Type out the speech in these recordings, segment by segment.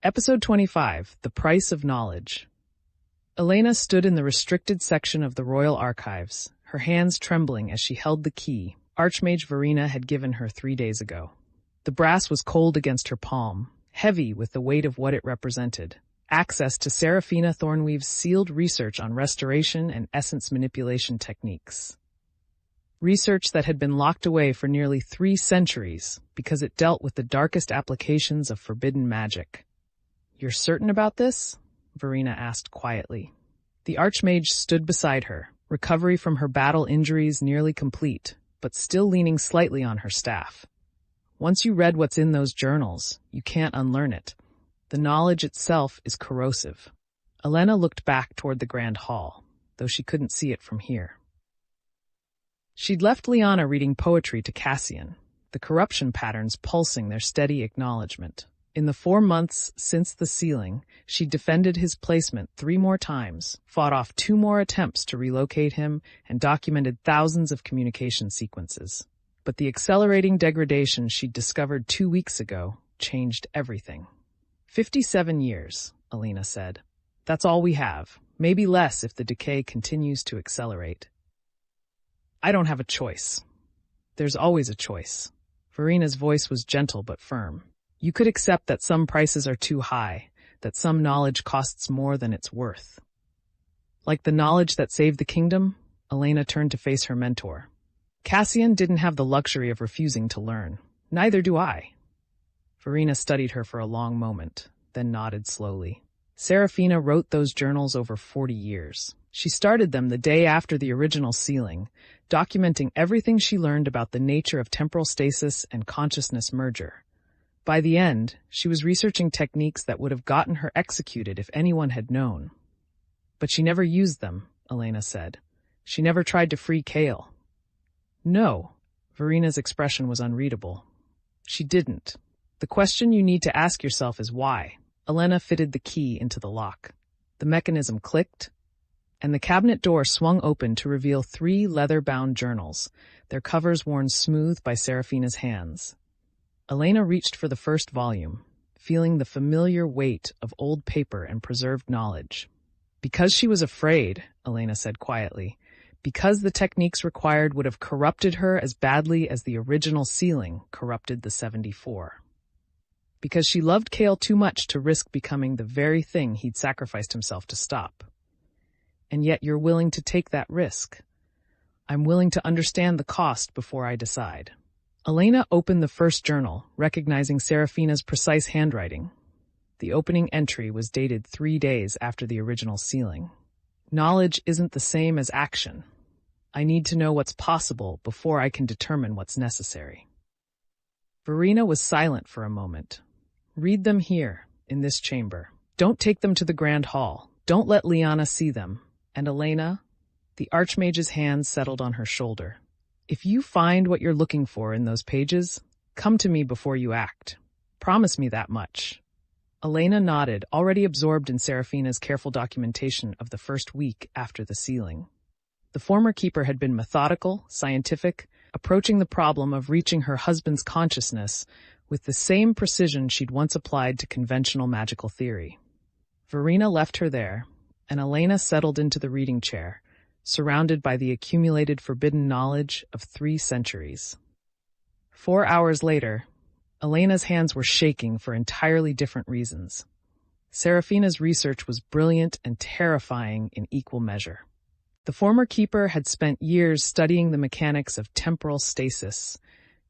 Episode 25, The Price of Knowledge. Elena stood in the restricted section of the Royal Archives, her hands trembling as she held the key Archmage Verena had given her 3 days ago. The brass was cold against her palm, heavy with the weight of what it represented. Access to Seraphina Thornweave's sealed research on restoration and essence manipulation techniques. Research that had been locked away for nearly 3 centuries because it dealt with the darkest applications of forbidden magic. "You're certain about this?" Verena asked quietly. The Archmage stood beside her, recovery from her battle injuries nearly complete, but still leaning slightly on her staff. "Once you read what's in those journals, you can't unlearn it. The knowledge itself is corrosive." Elena looked back toward the grand hall, though she couldn't see it from here. She'd left Lyanna reading poetry to Cassian, the corruption patterns pulsing their steady acknowledgement. In the 4 months since the sealing, she defended his placement 3 more times, fought off 2 more attempts to relocate him, and documented thousands of communication sequences. But the accelerating degradation she'd discovered 2 weeks ago changed everything. 57 years, Elena said. "That's all we have, maybe less if the decay continues to accelerate." "I don't have a choice." "There's always a choice." Verena's voice was gentle but firm. "You could accept that some prices are too high, that some knowledge costs more than it's worth." "Like the knowledge that saved the kingdom?" Elena turned to face her mentor. "Cassian didn't have the luxury of refusing to learn. Neither do I." Verena studied her for a long moment, then nodded slowly. "Seraphina wrote those journals over 40 years. She started them the day after the original sealing, documenting everything she learned about the nature of temporal stasis and consciousness merger. By the end, she was researching techniques that would have gotten her executed if anyone had known. But she never used them," Elena said. "She never tried to free Kale." "No." Verena's expression was unreadable. "She didn't. The question you need to ask yourself is why." Elena fitted the key into the lock. The mechanism clicked, and the cabinet door swung open to reveal 3 leather-bound journals, their covers worn smooth by Seraphina's hands. Elena reached for the first volume, feeling the familiar weight of old paper and preserved knowledge. "Because she was afraid," Elena said quietly, "because the techniques required would have corrupted her as badly as the original sealing corrupted the 74. Because she loved Kale too much to risk becoming the very thing he'd sacrificed himself to stop. And yet you're willing to take that risk." "I'm willing to understand the cost before I decide." Elena opened the first journal, recognizing Seraphina's precise handwriting. The opening entry was dated 3 days after the original sealing. "Knowledge isn't the same as action. I need to know what's possible before I can determine what's necessary." Verena was silent for a moment. "Read them here, in this chamber. Don't take them to the grand hall. Don't let Lyanna see them. And Elena," the Archmage's hand settled on her shoulder, "if you find what you're looking for in those pages, come to me before you act. Promise me that much." Elena nodded, already absorbed in Seraphina's careful documentation of the first week after the sealing. The former keeper had been methodical, scientific, approaching the problem of reaching her husband's consciousness with the same precision she'd once applied to conventional magical theory. Verena left her there, and Elena settled into the reading chair, surrounded by the accumulated forbidden knowledge of 3 centuries. 4 hours later, Elena's hands were shaking for entirely different reasons. Seraphina's research was brilliant and terrifying in equal measure. The former keeper had spent years studying the mechanics of temporal stasis,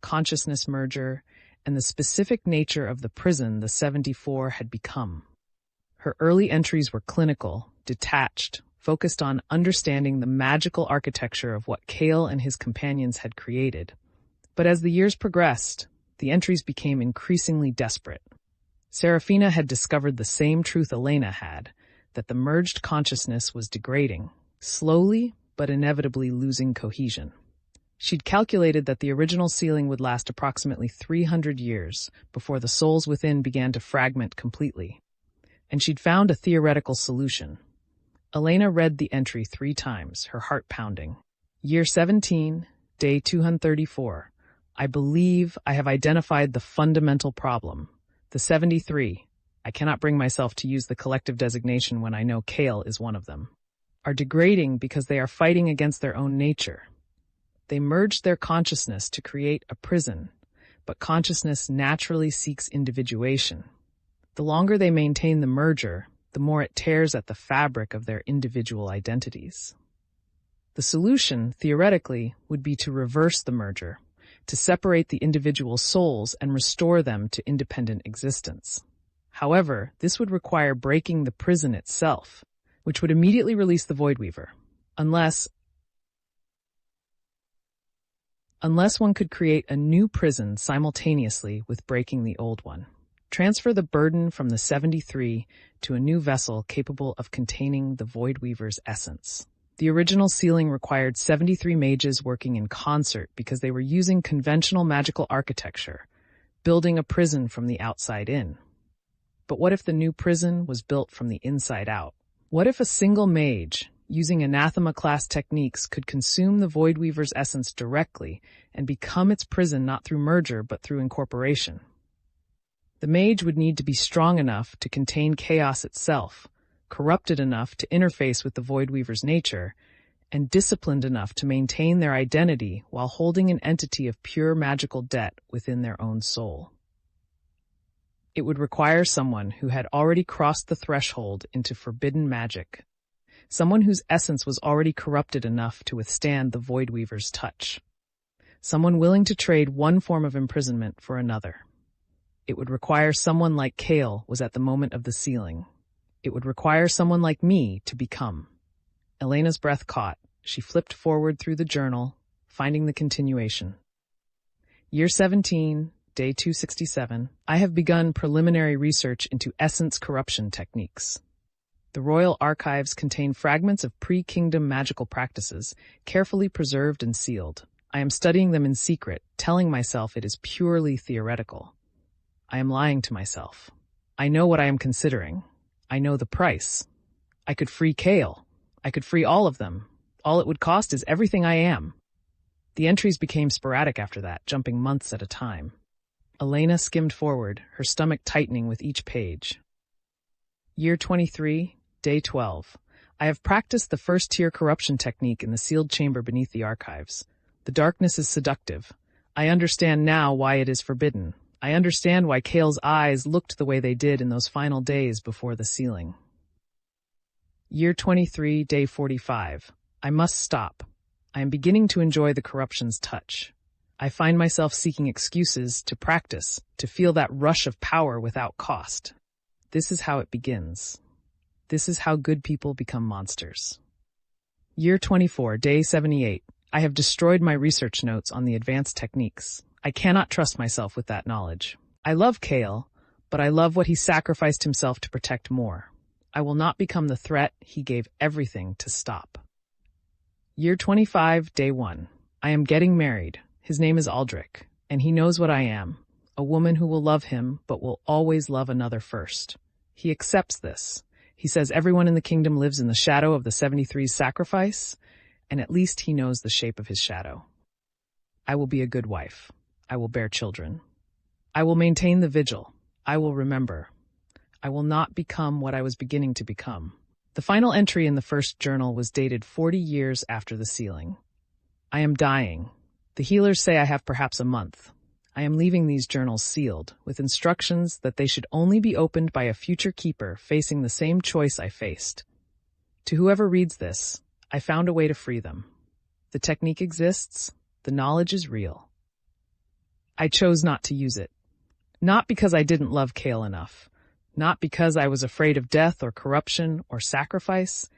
consciousness merger, and the specific nature of the prison the 74 had become. Her early entries were clinical, detached, focused on understanding the magical architecture of what Kale and his companions had created. But as the years progressed, the entries became increasingly desperate. Seraphina had discovered the same truth Elena had, that the merged consciousness was degrading, slowly but inevitably losing cohesion. She'd calculated that the original sealing would last approximately 300 years before the souls within began to fragment completely. And she'd found a theoretical solution. Elena read the entry 3 times, her heart pounding. "Year 17, day 234. I believe I have identified the fundamental problem. The 73, I cannot bring myself to use the collective designation when I know Kale is one of them, are degrading because they are fighting against their own nature. They merged their consciousness to create a prison, but consciousness naturally seeks individuation. The longer they maintain the merger, the more it tears at the fabric of their individual identities. The solution, theoretically, would be to reverse the merger, to separate the individual souls and restore them to independent existence. However, this would require breaking the prison itself, which would immediately release the Voidweaver, unless one could create a new prison simultaneously with breaking the old one. Transfer the burden from the 73 to a new vessel capable of containing the Voidweaver's essence. The original sealing required 73 mages working in concert because they were using conventional magical architecture, building a prison from the outside in. But what if the new prison was built from the inside out? What if a single mage, using anathema-class techniques, could consume the Voidweaver's essence directly and become its prison not through merger but through incorporation? The mage would need to be strong enough to contain chaos itself, corrupted enough to interface with the Voidweaver's nature, and disciplined enough to maintain their identity while holding an entity of pure magical debt within their own soul. It would require someone who had already crossed the threshold into forbidden magic, someone whose essence was already corrupted enough to withstand the Voidweaver's touch, someone willing to trade one form of imprisonment for another. It would require someone like Kale was at the moment of the sealing. It would require someone like me to become. Elena's breath caught. She flipped forward through the journal, finding the continuation. Year 17, day 267. I have begun preliminary research into essence corruption techniques. The Royal Archives contain fragments of pre-kingdom magical practices, carefully preserved and sealed. I am studying them in secret, telling myself it is purely theoretical. I am lying to myself. I know what I am considering. I know the price. I could free Kale. I could free all of them. All it would cost is everything I am. The entries became sporadic after that, jumping months at a time. Elena skimmed forward, her stomach tightening with each page. Year 23, day 12. I have practiced the first-tier corruption technique in the sealed chamber beneath the archives. The darkness is seductive. I understand now why it is forbidden. I understand why Kale's eyes looked the way they did in those final days before the sealing. Year 23, day 45. I must stop. I am beginning to enjoy the corruption's touch. I find myself seeking excuses to practice, to feel that rush of power without cost. This is how it begins. This is how good people become monsters. Year 24, day 78. I have destroyed my research notes on the advanced techniques. I cannot trust myself with that knowledge. I love Kale, but I love what he sacrificed himself to protect more. I will not become the threat he gave everything to stop. Year 25, day 1. I am getting married. His name is Aldrich, and he knows what I am, a woman who will love him but will always love another first. He accepts this. He says everyone in the kingdom lives in the shadow of the 73's sacrifice, and at least he knows the shape of his shadow. I will be a good wife. I will bear children. I will maintain the vigil. I will remember. I will not become what I was beginning to become. The final entry in the first journal was dated 40 years after the sealing. I am dying. The healers say I have perhaps a month. I am leaving these journals sealed, with instructions that they should only be opened by a future keeper facing the same choice I faced. To whoever reads this, I found a way to free them. The technique exists. The knowledge is real. I chose not to use it. Not because I didn't love Kale enough. Not because I was afraid of death or corruption or sacrifice.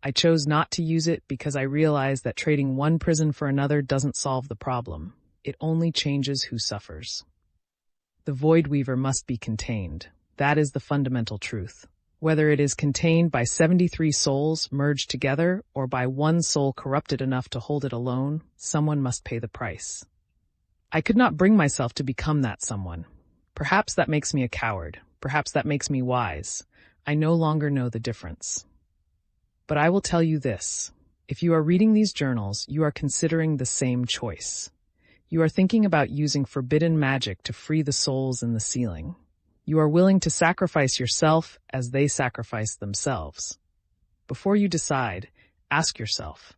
I chose not to use it because I realized that trading one prison for another doesn't solve the problem. It only changes who suffers. The Voidweaver must be contained. That is the fundamental truth. Whether it is contained by 73 souls merged together or by one soul corrupted enough to hold it alone, someone must pay the price. I could not bring myself to become that someone. Perhaps that makes me a coward. Perhaps that makes me wise. I no longer know the difference. But I will tell you this. If you are reading these journals, you are considering the same choice. You are thinking about using forbidden magic to free the souls in the sealing. You are willing to sacrifice yourself as they sacrifice themselves. Before you decide, ask yourself,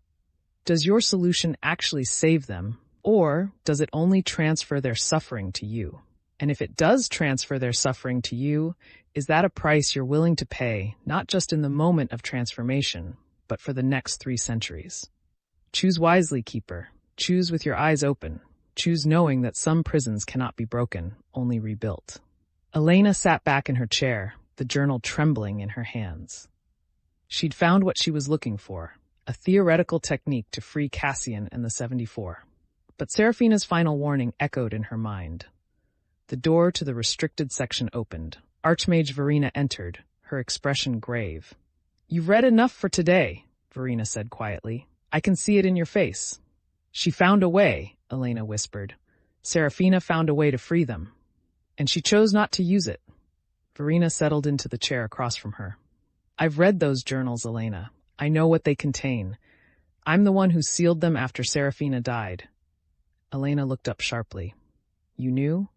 does your solution actually save them, or does it only transfer their suffering to you? And if it does transfer their suffering to you, is that a price you're willing to pay, not just in the moment of transformation, but for the next 3 centuries? Choose wisely, Keeper. Choose with your eyes open. Choose knowing that some prisons cannot be broken, only rebuilt. Elena sat back in her chair, the journal trembling in her hands. She'd found what she was looking for, a theoretical technique to free Cassian and the 74. But Seraphina's final warning echoed in her mind. The door to the restricted section opened. Archmage Verena entered, her expression grave. "You've read enough for today," Verena said quietly. "I can see it in your face." "She found a way," Elena whispered. "Seraphina found a way to free them. And she chose not to use it." Verena settled into the chair across from her. "I've read those journals, Elena. I know what they contain. I'm the one who sealed them after Seraphina died." Elena looked up sharply. "You knew?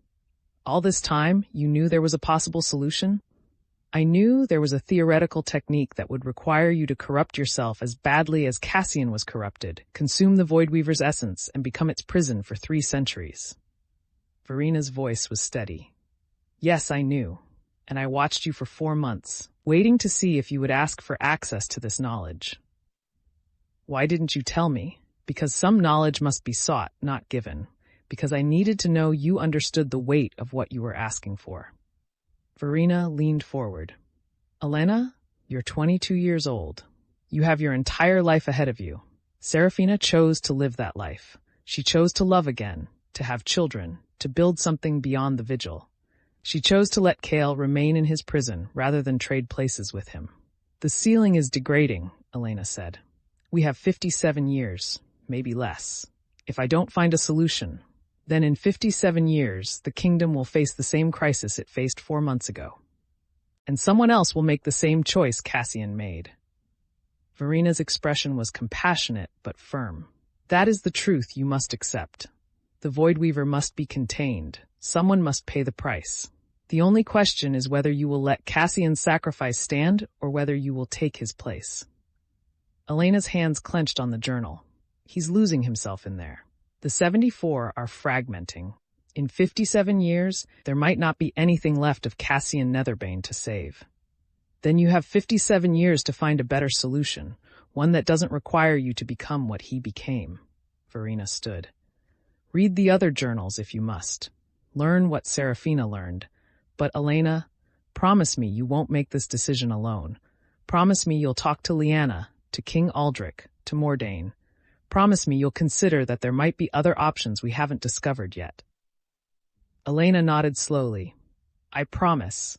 All this time, you knew there was a possible solution?" "I knew there was a theoretical technique that would require you to corrupt yourself as badly as Cassian was corrupted, consume the Voidweaver's essence, and become its prison for 3 centuries. Verena's voice was steady. "Yes, I knew, and I watched you for 4 months, waiting to see if you would ask for access to this knowledge." "Why didn't you tell me?" "Because some knowledge must be sought, not given. Because I needed to know you understood the weight of what you were asking for." Verena leaned forward. "Elena, you're 22 years old. You have your entire life ahead of you. Seraphina chose to live that life. She chose to love again, to have children, to build something beyond the vigil. She chose to let Kale remain in his prison rather than trade places with him." "The ceiling is degrading," Elena said. "We have 57 years, maybe less. If I don't find a solution, then in 57 years, the kingdom will face the same crisis it faced 4 months ago. And someone else will make the same choice Cassian made." Verena's expression was compassionate but firm. "That is the truth you must accept. The Voidweaver must be contained. Someone must pay the price. The only question is whether you will let Cassian's sacrifice stand or whether you will take his place." Elena's hands clenched on the journal. "He's losing himself in there. The 74 are fragmenting. In 57 years, there might not be anything left of Cassian Netherbane to save. Then you have 57 years to find a better solution, one that doesn't require you to become what he became." Verena stood. "Read the other journals if you must. Learn what Seraphina learned. But Elena, promise me you won't make this decision alone. Promise me you'll talk to Lyanna, to King Aldrich, to Mordain. Promise me you'll consider that there might be other options we haven't discovered yet." Elena nodded slowly. "I promise."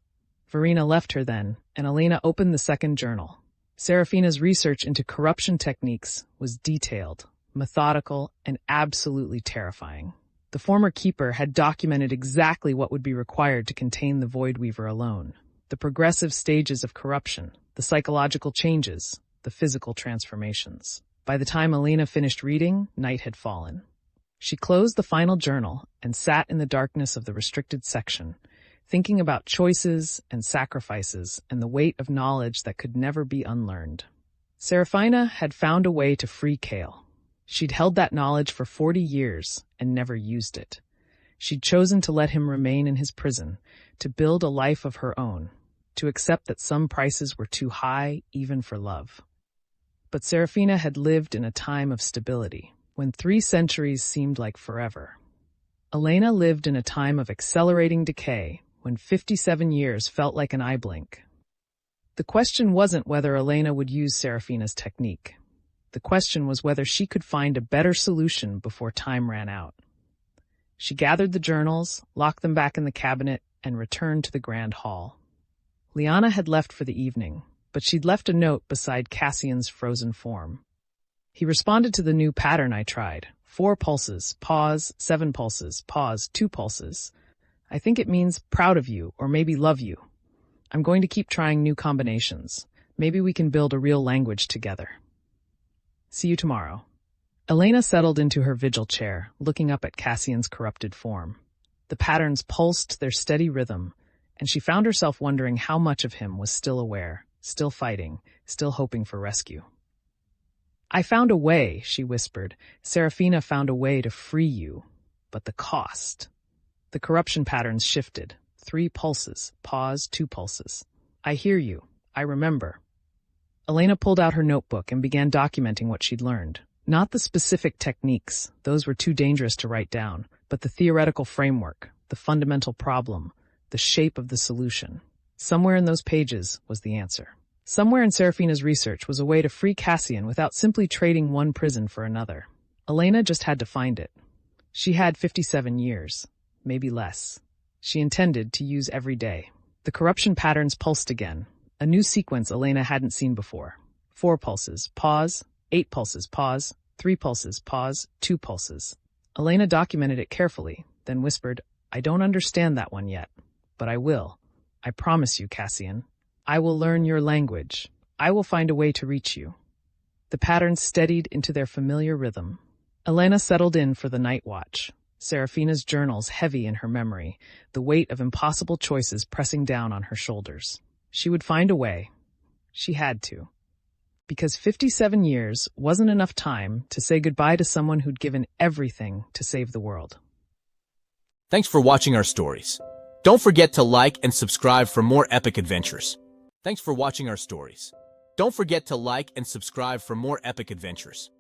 Verena left her then, and Elena opened the second journal. Seraphina's research into corruption techniques was detailed, methodical, and absolutely terrifying. The former keeper had documented exactly what would be required to contain the Voidweaver alone. The progressive stages of corruption, the psychological changes, the physical transformations. By the time Elena finished reading, night had fallen. She closed the final journal and sat in the darkness of the restricted section, thinking about choices and sacrifices and the weight of knowledge that could never be unlearned. Seraphina had found a way to free Kale. She'd held that knowledge for 40 years and never used it. She'd chosen to let him remain in his prison, to build a life of her own, to accept that some prices were too high even for love. But Seraphina had lived in a time of stability, when 3 centuries seemed like forever. Elena lived in a time of accelerating decay, when 57 years felt like an eye blink. The question wasn't whether Elena would use Seraphina's technique. The question was whether she could find a better solution before time ran out. She gathered the journals, locked them back in the cabinet, and returned to the grand hall. Lyanna had left for the evening, but she'd left a note beside Cassian's frozen form. "He responded to the new pattern I tried. 4 pulses, pause, 7 pulses, pause, 2 pulses. I think it means proud of you, or maybe love you. I'm going to keep trying new combinations. Maybe we can build a real language together. See you tomorrow." Elena settled into her vigil chair, looking up at Cassian's corrupted form. The patterns pulsed their steady rhythm, and she found herself wondering how much of him was still aware, still fighting, still hoping for rescue. "I found a way," she whispered. "Seraphina found a way to free you. But the cost." The corruption patterns shifted. 3 pulses, pause, 2 pulses. "I hear you. I remember." Elena pulled out her notebook and began documenting what she'd learned. Not the specific techniques, those were too dangerous to write down, but the theoretical framework, the fundamental problem, the shape of the solution. Somewhere in those pages was the answer. Somewhere in Seraphina's research was a way to free Cassian without simply trading one prison for another. Elena just had to find it. She had 57 years, maybe less. She intended to use every day. The corruption patterns pulsed again, a new sequence Elena hadn't seen before. 4 pulses, pause, 8 pulses, pause, 3 pulses, pause, 2 pulses. Elena documented it carefully, then whispered, "I don't understand that one yet, but I will. I promise you, Cassian. I will learn your language. I will find a way to reach you." The patterns steadied into their familiar rhythm. Elena settled in for the night watch, Seraphina's journals heavy in her memory, the weight of impossible choices pressing down on her shoulders. She would find a way. She had to. Because 57 years wasn't enough time to say goodbye to someone who'd given everything to save the world. Thanks for watching our stories. Don't forget to like and subscribe for more epic adventures. Thanks for watching our stories. Don't forget to like and subscribe for more epic adventures.